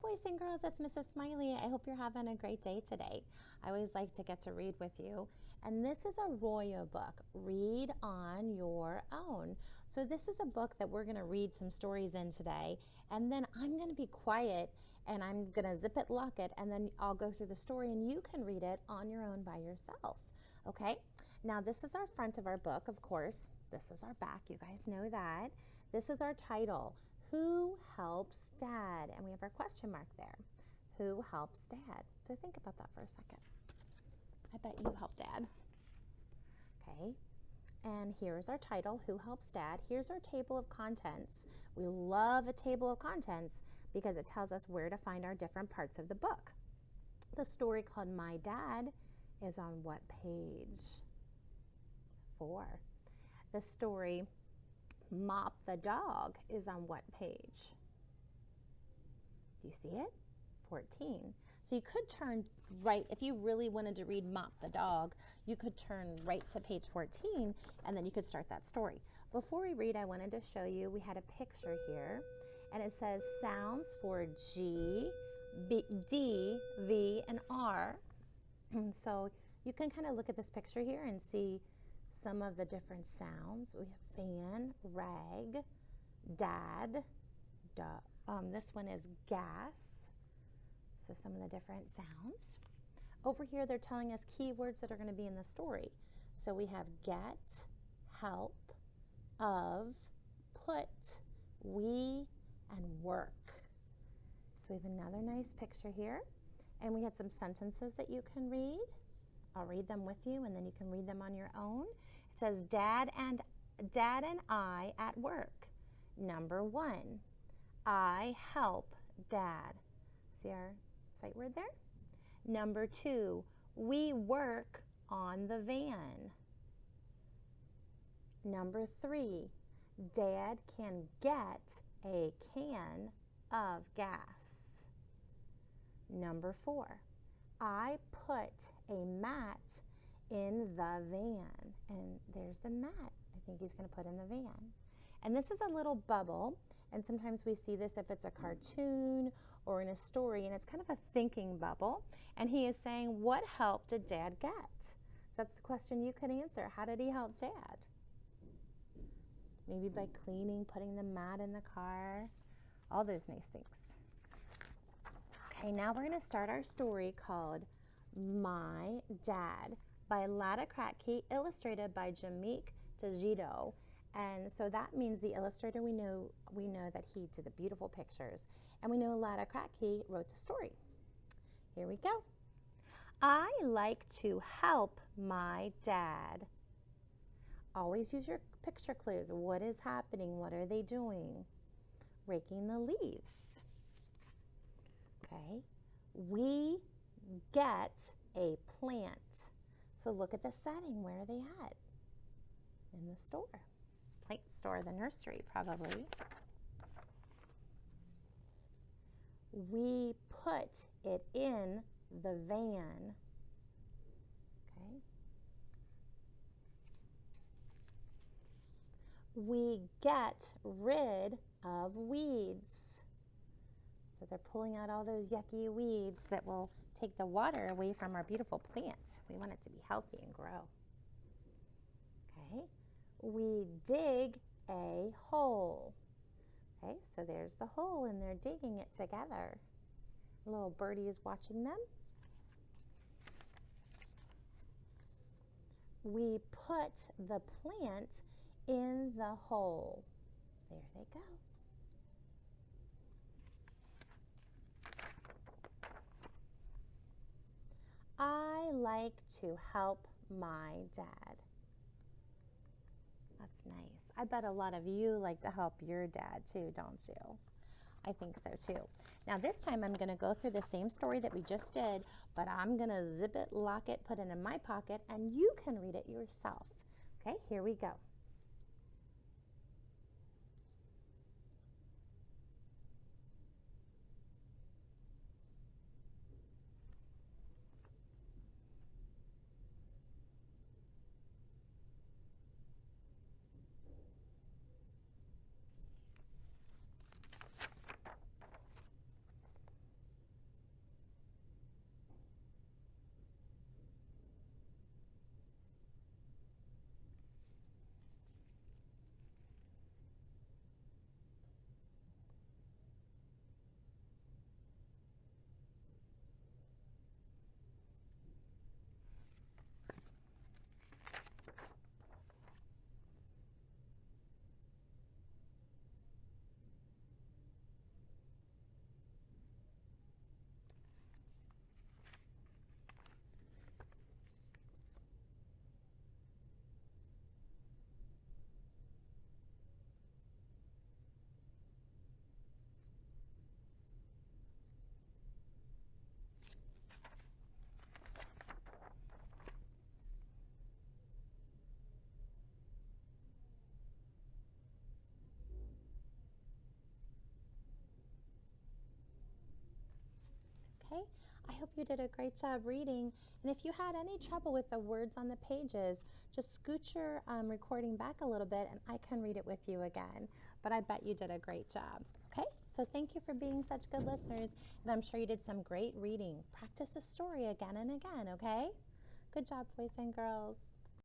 boys and girls, it's Mrs. Smiley. I hope you're having a great day today. I always like to get to read with you. And this is a ROYO book, Read on Your Own. So this is a book that we're going to read some stories in today. And then I'm going to be quiet and I'm going to zip it, lock it, and then I'll go through the story and you can read it on your own by yourself. Okay? Now this is our front of our book, of course. This is our back. You guys know that. This is our title. Who helps Dad? And we have our question mark there. Who helps Dad? So think about that for a second. I bet you help Dad. Okay. And here's our title, Who Helps Dad? Here's our table of contents. We love a table of contents because it tells us where to find our different parts of the book. The story called My Dad is on what page? 4. The story Mop the Dog is on what page? Do you see it? 14. So you could turn right, if you really wanted to read Mop the Dog, you could turn right to page 14 and then you could start that story. Before we read, I wanted to show you, we had a picture here and it says sounds for G, B, D, V, and R. So you can kind of look at this picture here and see some of the different sounds. We have fan, rag, dad, this one is gas. So some of the different sounds. Over here they're telling us keywords that are going to be in the story. So we have get, help, of, put, we, and work. So we have another nice picture here. And we had some sentences that you can read. I'll read them with you and then you can read them on your own. It says, Dad and I at work. Number 1, I help Dad. See our sight word there? Number 2, we work on the van. Number 3, Dad can get a can of gas. Number 4, I put a mat in the van. And there's the mat I think he's going to put in the van. And this is a little bubble. And sometimes we see this if it's a cartoon or in a story. And it's kind of a thinking bubble. And he is saying, what help did Dad get? So that's the question you could answer. How did he help Dad? Maybe by cleaning, putting the mat in the car. All those nice things. Okay, now we're going to start our story called My Dad by Lada Kratky, illustrated by Jamik Tejito. And so that means the illustrator, we know that he did the beautiful pictures. And we know Lada Kratky wrote the story. Here we go. I like to help my dad. Always use your picture clues. What is happening? What are they doing? Raking the leaves. Okay. We get a plant. So look at the setting. Where are they at? In the store. Plant store, the nursery probably. We put it in the van. Okay. We get rid of weeds. So they're pulling out all those yucky weeds that will take the water away from our beautiful plants. We want it to be healthy and grow. Okay. We dig a hole. Okay, so there's the hole and they're digging it together. A little birdie is watching them. We put the plant in the hole. There they go. I like to help my dad. That's nice. I bet a lot of you like to help your dad too, don't you? I think so too. Now this time I'm going to go through the same story that we just did, but I'm going to zip it, lock it, put it in my pocket, and you can read it yourself. Okay, here we go. okay? I hope you did a great job reading. And if you had any trouble with the words on the pages, just scoot your recording back a little bit and I can read it with you again. But I bet you did a great job, okay? So thank you for being such good listeners, and I'm sure you did some great reading. Practice the story again and again, okay? Good job, boys and girls.